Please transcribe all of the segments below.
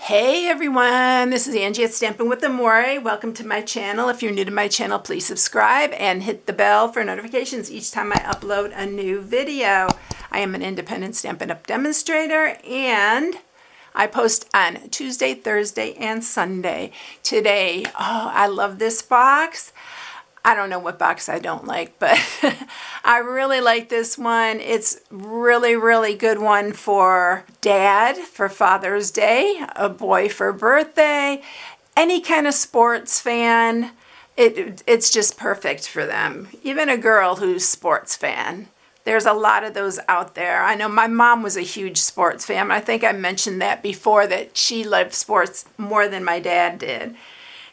Hey everyone, this is Angie at StampingWithAmore. Welcome to my channel. If you're new to my channel, please subscribe and hit the bell for notifications each time I upload a new video. I am an independent Stampin' Up! Demonstrator and I post on Tuesday, Thursday, and Sunday. Today, I love this box. I don't know what box I don't like, but I really like this one. It's really good one for dad for Father's Day, a boy for birthday, any kind of sports fan. It's just perfect for them. Even a girl who's sports fan. There's a lot of those out there. I know my mom was a huge sports fan. I think I mentioned that before, that she loved sports more than my dad did.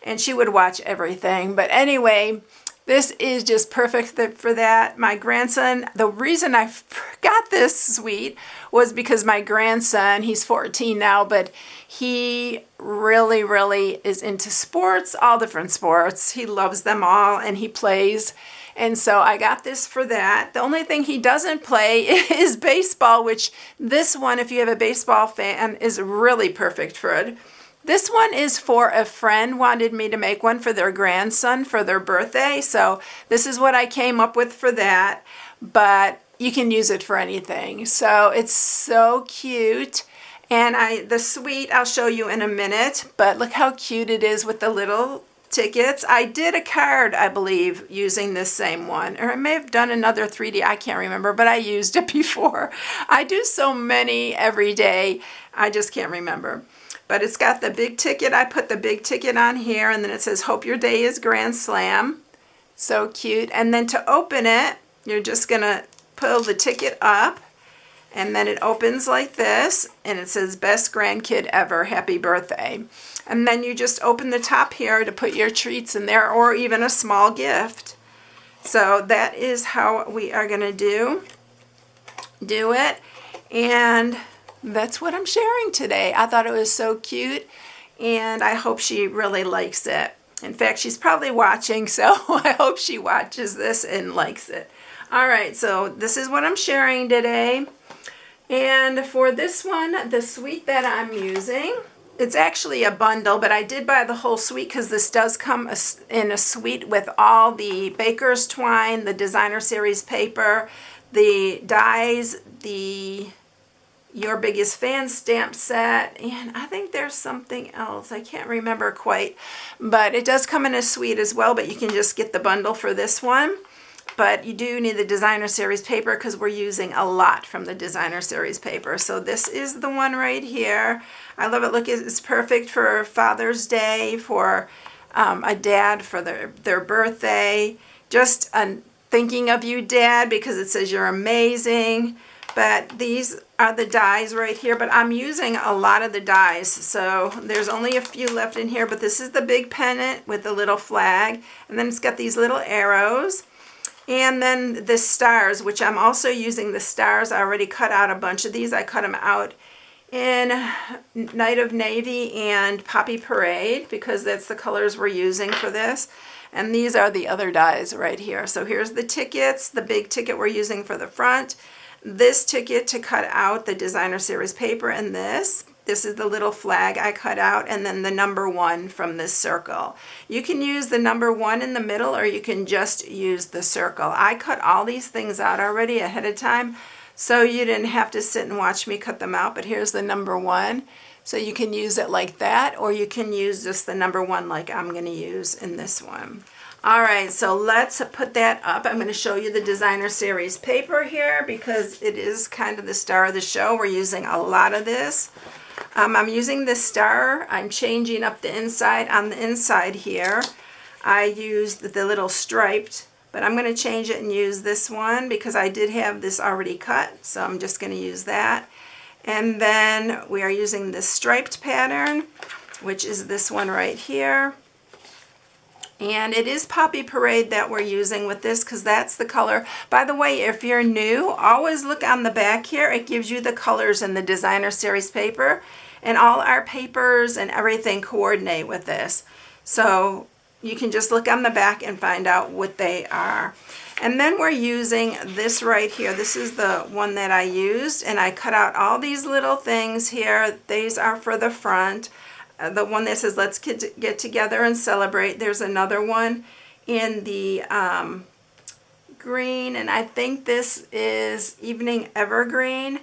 And she would watch everything. But anyway, this is just perfect for that. My grandson, the reason I got this suite was because my grandson, he's 14 now, but he really is into sports, all different sports. He loves them all and he plays. And so I got this for that. The only thing he doesn't play is baseball, which this one, if you have a baseball fan, is really perfect for it. This one is for a friend wanted me to make one for their grandson for their birthday. So this is what I came up with for that, but you can use it for anything. So it's so cute. And the suite I'll show you in a minute, but look how cute it is with the little tickets. I did a card, I believe, using this same one, or I may have done another 3D, I can't remember, but I used it before. I do so many every day, I just can't remember. But it's got the big ticket. I put the big ticket on here, and then it says, "Hope your day is Grand Slam." So cute. And then to open it, you're just going to pull the ticket up, and then it opens like this, and it says, "Best grandkid ever, happy birthday." And then you just open the top here to put your treats in there, or even a small gift. So that is how we are going to do it. And that's what I'm sharing today. I thought it was so cute, and I hope she really likes it. In fact, she's probably watching, so I hope she watches this and likes it. All right, so this is what I'm sharing today. And for this one, the suite that I'm using, it's actually a bundle, but I did buy the whole suite because this does come in a suite with all the baker's twine, the designer series paper, the dies, the Your Biggest Fan stamp set, and I think there's something else. I can't remember quite, but it does come in a suite as well, but you can just get the bundle for this one. But you do need the designer series paper because we're using a lot from the designer series paper. So this is the one right here. I love it. Look, it's perfect for Father's Day, for a dad for their birthday. Just thinking of you, Dad, because it says you're amazing. But these are the dies right here, but I'm using a lot of the dies, so there's only a few left in here, but this is the big pennant with the little flag, and then it's got these little arrows, and then the stars, which I'm also using the stars. I already cut out a bunch of these. I cut them out in Night of Navy and Poppy Parade because that's the colors we're using for this. And these are the other dies right here. So here's the tickets, the big ticket we're using for the front. This ticket to cut out the designer series paper, and this is the little flag I cut out, and then the number 1 from this circle. You can use the number 1 in the middle, or you can just use the circle. I cut all these things out already ahead of time, so you didn't have to sit and watch me cut them out, but here's the number 1. So you can use it like that, or you can use just the number 1 like I'm going to use in this one. All right, so let's put that up. I'm going to show you the designer series paper here because it is kind of the star of the show. We're using a lot of this. I'm using this star. I'm changing up the inside. On the inside here, I used the little striped, but I'm going to change it and use this one because I did have this already cut, so I'm just going to use that. And then we are using this striped pattern, which is this one right here. And it is Poppy Parade that we're using with this because that's the color. By the way, if you're new, always look on the back here. It gives you the colors in the designer series paper. And all our papers and everything coordinate with this. So you can just look on the back and find out what they are. And then we're using this right here. This is the one that I used, and I cut out all these little things here. These are for the front. The one that says, let's get together and celebrate. There's another one in the green, and I think this is Evening Evergreen.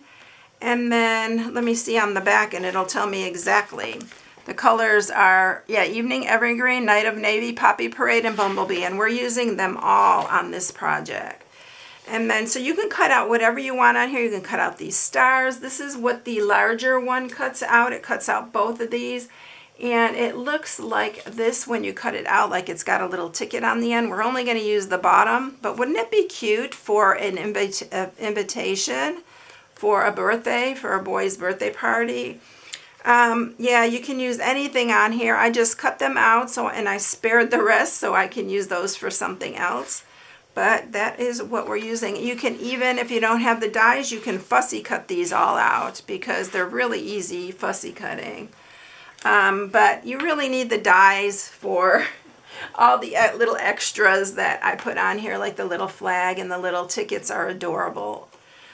And then let me see on the back, and it'll tell me exactly. The colors are, yeah, Evening Evergreen, Night of Navy, Poppy Parade, and Bumblebee, and we're using them all on this project. And then, so you can cut out whatever you want on here. You can cut out these stars. This is what the larger one cuts out. It cuts out both of these, and it looks like this when you cut it out, like it's got a little ticket on the end. We're only going to use the bottom, but wouldn't it be cute for an invitation for a birthday, for a boy's birthday party? Yeah, you can use anything on here. I just cut them out, and I spared the rest so I can use those for something else. But that is what we're using. You can even, if you don't have the dies, you can fussy cut these all out because they're really easy fussy cutting. But you really need the dies for all the little extras that I put on here, like the little flag and the little tickets are adorable.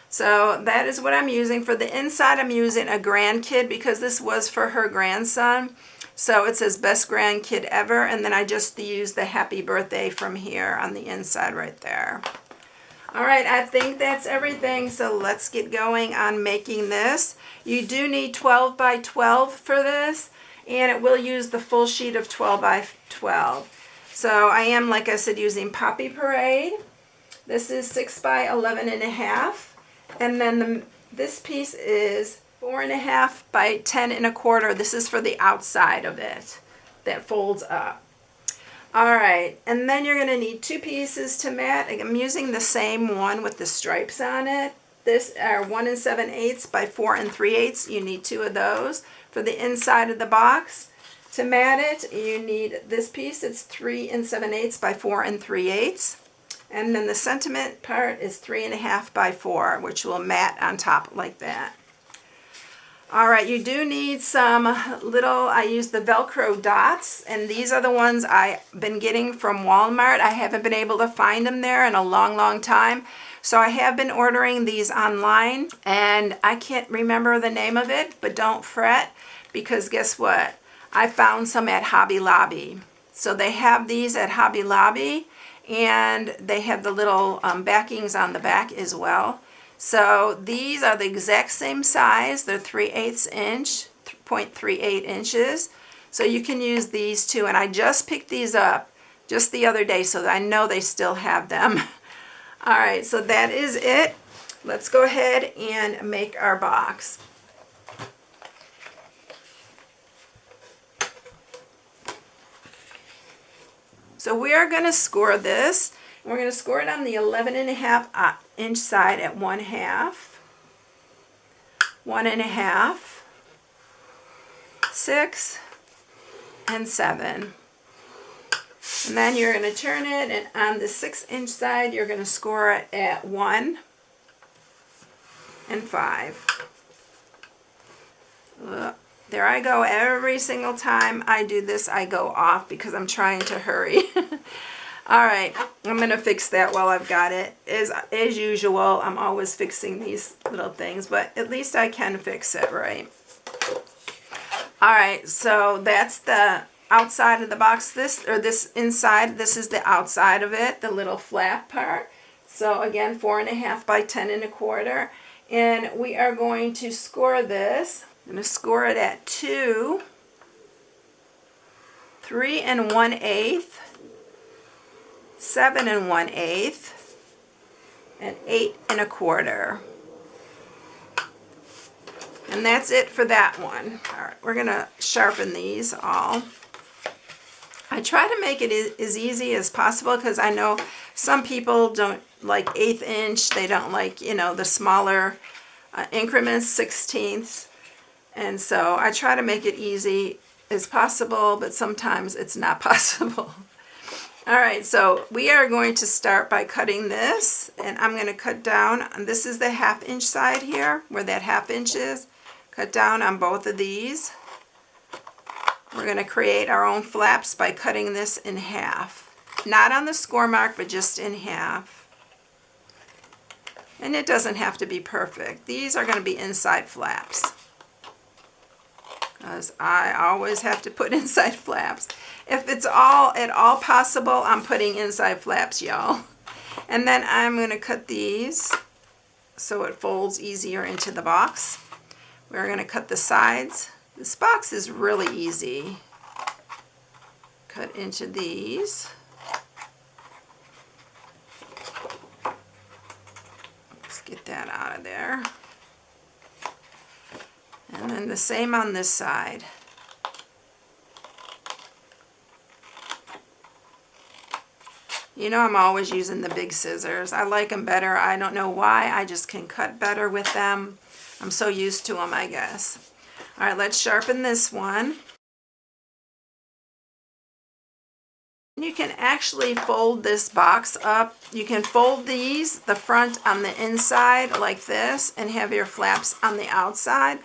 So that is what I'm using. For the inside, I'm using a grandkid because this was for her grandson. So it says best grandkid ever, and then I just used the happy birthday from here on the inside right there. All right, I think that's everything. So let's get going on making this. You do need 12 by 12 for this, and it will use the full sheet of 12 by 12. So I am, like I said, using Poppy Parade. This is 6 by 11.5. And then this piece is 4.5 by 10.25. This is for the outside of it that folds up. All right, and then you're going to need 2 pieces to mat. I'm using the same one with the stripes on it. This are 1 7/8 by 4 3/8. You need 2 of those. For the inside of the box to mat it, you need this piece. It's 3 7/8 by 4 3/8. And then the sentiment part is 3.5 by 4, which will mat on top like that. All right, you do need some little, I use the Velcro dots, and these are the ones I've been getting from Walmart. I haven't been able to find them there in a long, long time. So I have been ordering these online, and I can't remember the name of it, but don't fret, because guess what? I found some at Hobby Lobby. So they have these at Hobby Lobby, and they have the little backings on the back as well. So these are the exact same size. They're 3/8 inch, 0.38 inches. So you can use these too. And I just picked these up just the other day, so I know they still have them. All right, so that is it. Let's go ahead and make our box. So we are going to score this. We're going to score it on the 11.5 inch side at 1/2, 1.5, 6, and 7. And then you're going to turn it, and on the 6 inch side, you're going to score it at 1 and 5. There I go. Every single time I do this, I go off because I'm trying to hurry. All right, I'm going to fix that while I've got it. As usual, I'm always fixing these little things, but at least I can fix it, right? All right, so that's the outside of the box. This inside, this is the outside of it, the little flap part. So again, 4.5 by 10.25. And we are going to score this. I'm going to score it at 2, 3 1/8, 7 1/8, and 8 1/4. And that's it for that one. All right, we're going to sharpen these all. I try to make it as easy as possible because I know some people don't like 1/8 inch. They don't like, you know, the smaller increments, 1/16. And so I try to make it easy as possible, but sometimes it's not possible. All right, so we are going to start by cutting this, and I'm going to cut down, and this is the 1/2 inch side here, where that 1/2 inch is. Cut down on both of these. We're going to create our own flaps by cutting this in half. Not on the score mark, but just in half. And it doesn't have to be perfect. These are going to be inside flaps, because I always have to put inside flaps. If it's at all possible, I'm putting inside flaps, y'all. And then I'm going to cut these so it folds easier into the box. We're going to cut the sides. This box is really easy. Cut into these. Let's get that out of there. And then the same on this side. You know, I'm always using the big scissors. I like them better. I don't know why. I just can cut better with them. I'm so used to them, I guess. All right, let's sharpen this one. You can actually fold this box up. You can fold these, the front on the inside like this, and have your flaps on the outside.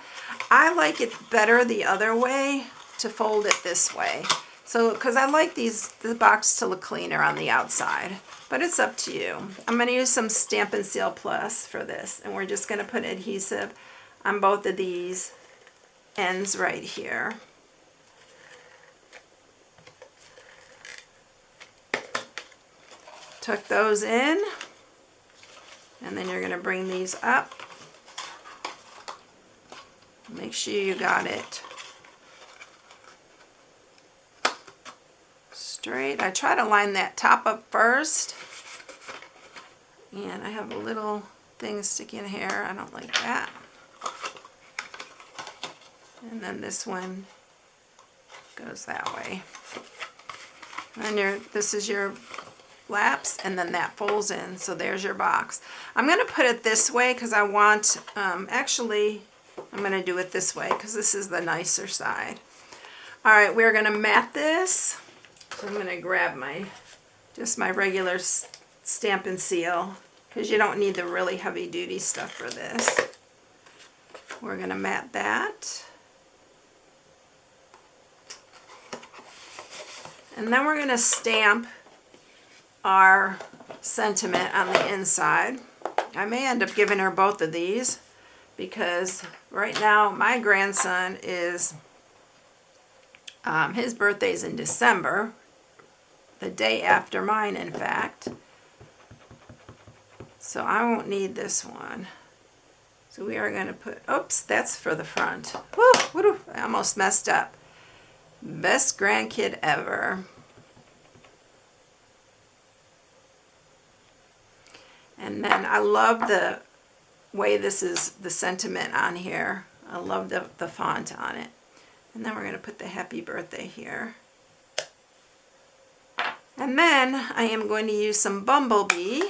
I like it better the other way, to fold it this way. So, because I like the box to look cleaner on the outside, but it's up to you. I'm going to use some Stampin' Seal Plus for this, and we're just going to put adhesive on both of these ends right here. Tuck those in, and then you're going to bring these up. Make sure you got it straight. I try to line that top up first, and I have a little thing sticking here. I don't like that. And then this one goes that way. And this is your flaps, and then that folds in. So there's your box. I'm going to put it this way because I want, actually, I'm going to do it this way because this is the nicer side. All right, we're going to mat this. So I'm going to grab just my regular Stampin' Seal, because you don't need the really heavy duty stuff for this. We're going to mat that. And then we're going to stamp our sentiment on the inside. I may end up giving her both of these, because right now my grandson is, his birthday's in December, the day after mine, in fact. So I won't need this one. So we are going to put, oops, that's for the front. Woo, I almost messed up. Best grandkid ever. And then I love the way this is, the sentiment on here. I love the font on it. And then we're going to put the happy birthday here. And then I am going to use some Bumblebee,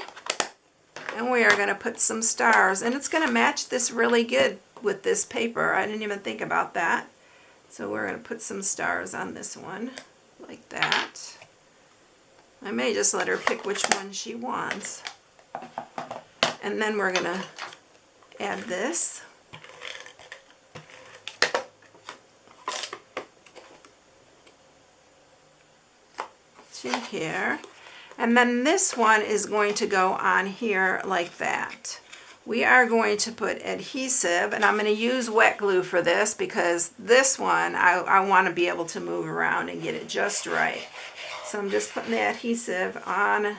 and we are going to put some stars. And it's going to match this really good with this paper. I didn't even think about that. So we're going to put some stars on this one, like that. I may just let her pick which one she wants. And then we're going to add this. To here. And then this one is going to go on here like that. We are going to put adhesive, and I'm going to use wet glue for this, because this one I want to be able to move around and get it just right. So I'm just putting the adhesive on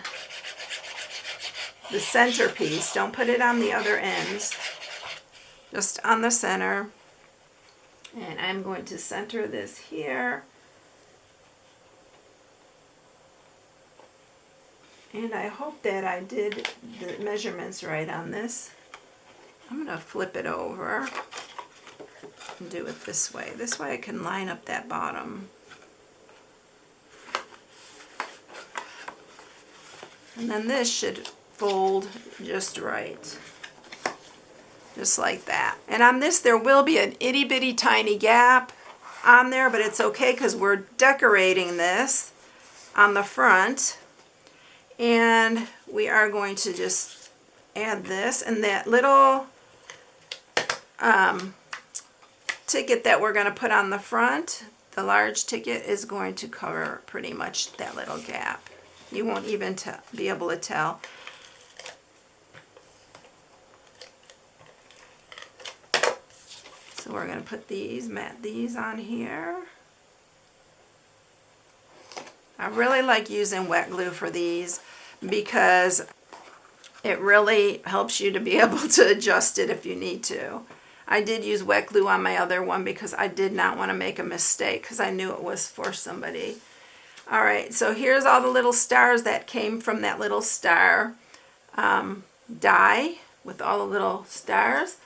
the center piece. Don't put it on the other ends, just on the center. And I'm going to center this here. And I hope that I did the measurements right on this. I'm going to flip it over and do it this way. This way I can line up that bottom. And then this should fold just right. Just like that. And on this there will be an itty bitty tiny gap on there, but it's okay because we're decorating this on the front. And we are going to just add this, and that little ticket that we're going to put on the front, the large ticket, is going to cover pretty much that little gap. You won't even be able to tell. So we're going to put these, mat these on here. I really like using wet glue for these because it really helps you to be able to adjust it if you need to. I did use wet glue on my other one because I did not want to make a mistake because I knew it was for somebody. All right, so here's all the little stars that came from that little star die with all the little stars.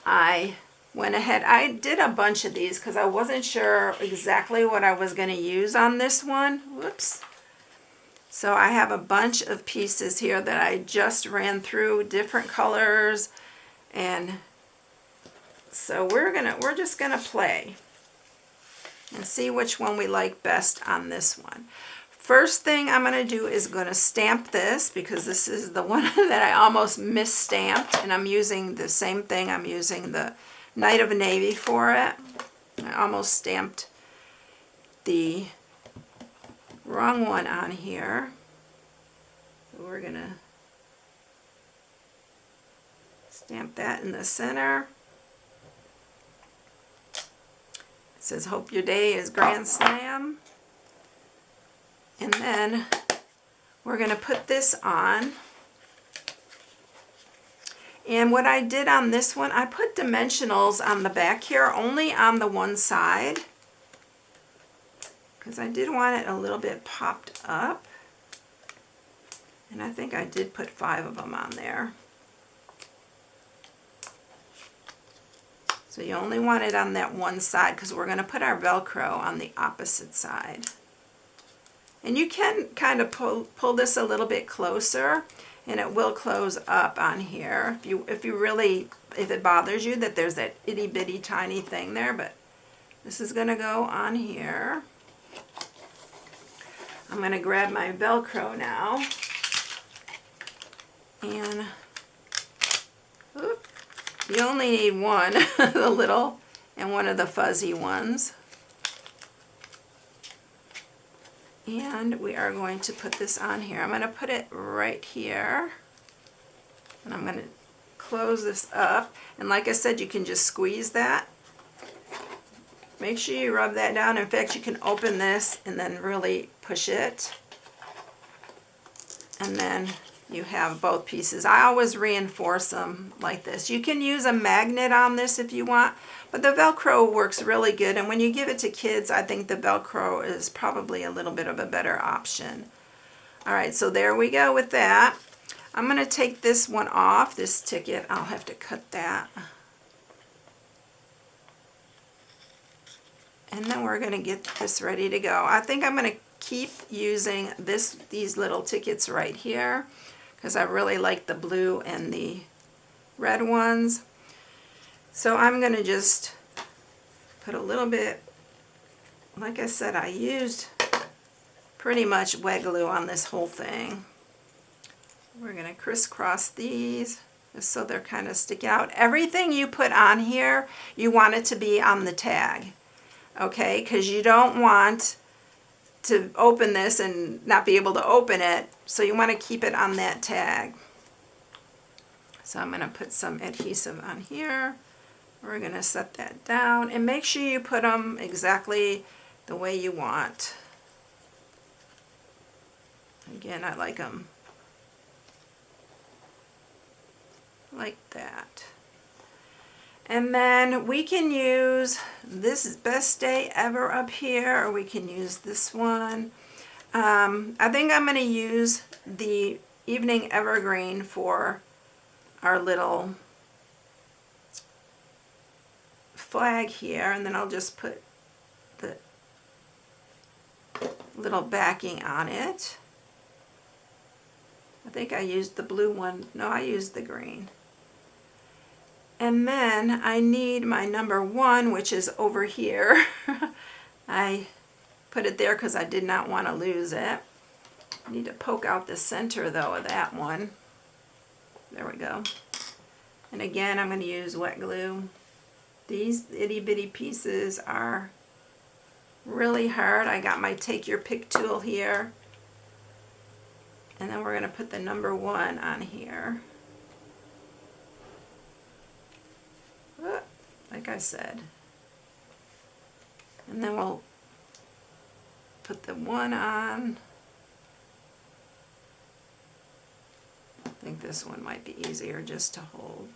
I went ahead, I did a bunch of these because I wasn't sure exactly what I was going to use on this one. Whoops. So I have a bunch of pieces here that I just ran through different colors, and so we're just gonna play and see which one we like best on this one. First thing I'm gonna do is gonna stamp this because this is the one that I almost misstamped, and I'm using the same thing. I'm using the Night of Navy for it. I almost stamped the wrong one on here. So we're gonna stamp that in the center. It says, hope your day is grand slam. And then we're gonna put this on. And what I did on this one, I put dimensionals on the back here, only on the one side, because I did want it a little bit popped up. And I think I did put 5 of them on there. So you only want it on that one side because we're going to put our Velcro on the opposite side. And you can kind of pull this a little bit closer, and it will close up on here if it bothers you that there's that itty bitty tiny thing there. But this is going to go on here. I'm going to grab my Velcro now, and you only need one, the little and one of the fuzzy ones. And we are going to put this on here. I'm going to put it right here, and I'm going to close this up. And like I said, you can just squeeze that. Make sure you rub that down. In fact, you can open this and then really push it. And then you have both pieces. I always reinforce them like this. You can use a magnet on this if you want, but the Velcro works really good. And when you give it to kids, I think the Velcro is probably a little bit of a better option. All right, so there we go with that. I'm going to take this one off, this ticket. I'll have to cut that. And then we're going to get this ready to go. I think I'm going to keep using these little tickets right here because I really like the blue and the red ones. So I'm going to just put a little bit, like I said, I used pretty much wet glue on this whole thing. We're going to crisscross these just so they're kind of sticking out. Everything you put on here, you want it to be on the tag. Okay, because you don't want to open this and not be able to open it, so you want to keep it on that tag. So I'm going to put some adhesive on here. We're going to set that down, and make sure you put them exactly the way you want. Again, I like them like that. And then we can use this Best Day Ever up here, or we can use this one. I think I'm going to use the Evening Evergreen for our little flag here, and then I'll just put the little backing on it. I think I used the blue one. No, I used the green. And then I need my number 1, which is over here. I put it there because I did not want to lose it. I need to poke out the center though of that one. There we go. And again, I'm going to use wet glue. These itty bitty pieces are really hard. I got my take your pick tool here. And then we're going to put the number 1 on here. like I said. And then we'll put the one on. I think this one might be easier just to hold.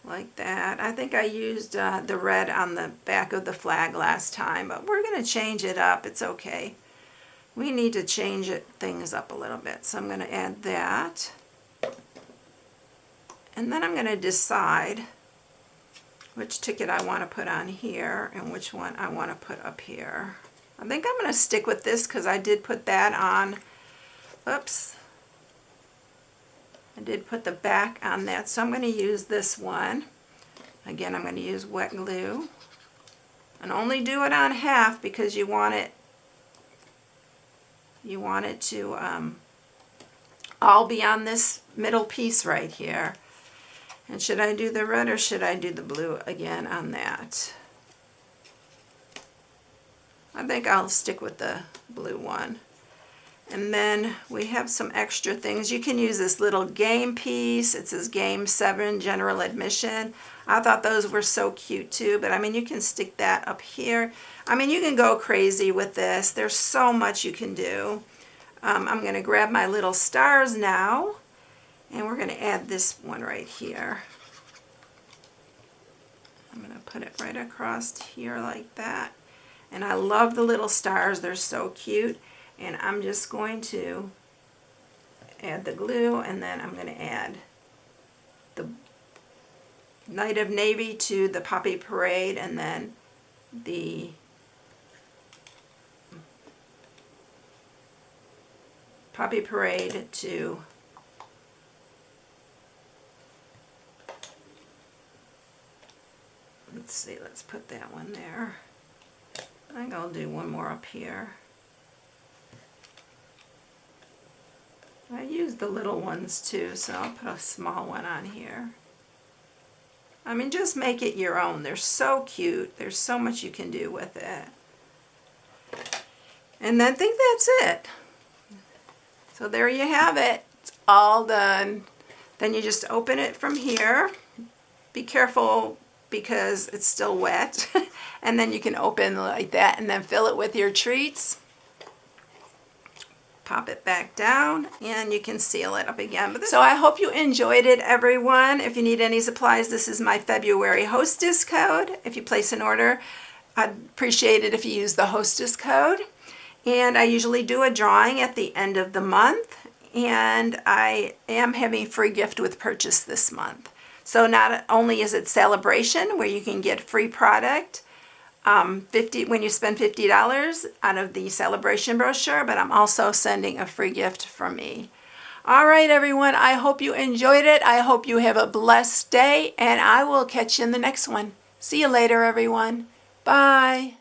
Like that. I think I used the red on the back of the flag last time, but we're going to change it up. It's okay. We need to change things up a little bit. So I'm going to add that. And then I'm going to decide which ticket I want to put on here and which one I want to put up here. I think I'm going to stick with this because I did put that on. Oops. I did put the back on that, so I'm going to use this one. Again, I'm going to use wet glue. And only do it on half because you want it to all be on this middle piece right here. And should I do the red or should I do the blue again on that? I think I'll stick with the blue one. And then we have some extra things. You can use this little game piece. It says Game 7 General Admission. I thought those were so cute too, but I mean, you can stick that up here. I mean, you can go crazy with this. There's so much you can do. I'm going to grab my little stars now, and we're going to add this one right here. I'm going to put it right across here like that. And I love the little stars. They're so cute. And I'm just going to add the glue, and then I'm going to add the Night of Navy to the Poppy Parade, and then the Poppy Parade to let's see, let's put that one there. I think I'll do one more up here. I use the little ones too, so I'll put a small one on here. I mean, just make it your own. They're so cute. There's so much you can do with it. And I think that's it. So there you have it. It's all done. Then you just open it from here. Be careful because it's still wet. And then you can open like that and then fill it with your treats. Pop it back down and you can seal it up again. So I hope you enjoyed it, everyone. If you need any supplies, this is my February hostess code. If you place an order, I'd appreciate it if you use the hostess code. And I usually do a drawing at the end of the month, and I am having a free gift with purchase this month. So not only is it celebration where you can get free product, when you spend $50 out of the celebration brochure, but I'm also sending a free gift from me. All right, everyone, I hope you enjoyed it. I hope you have a blessed day, and I will catch you in the next one. See you later, everyone. Bye.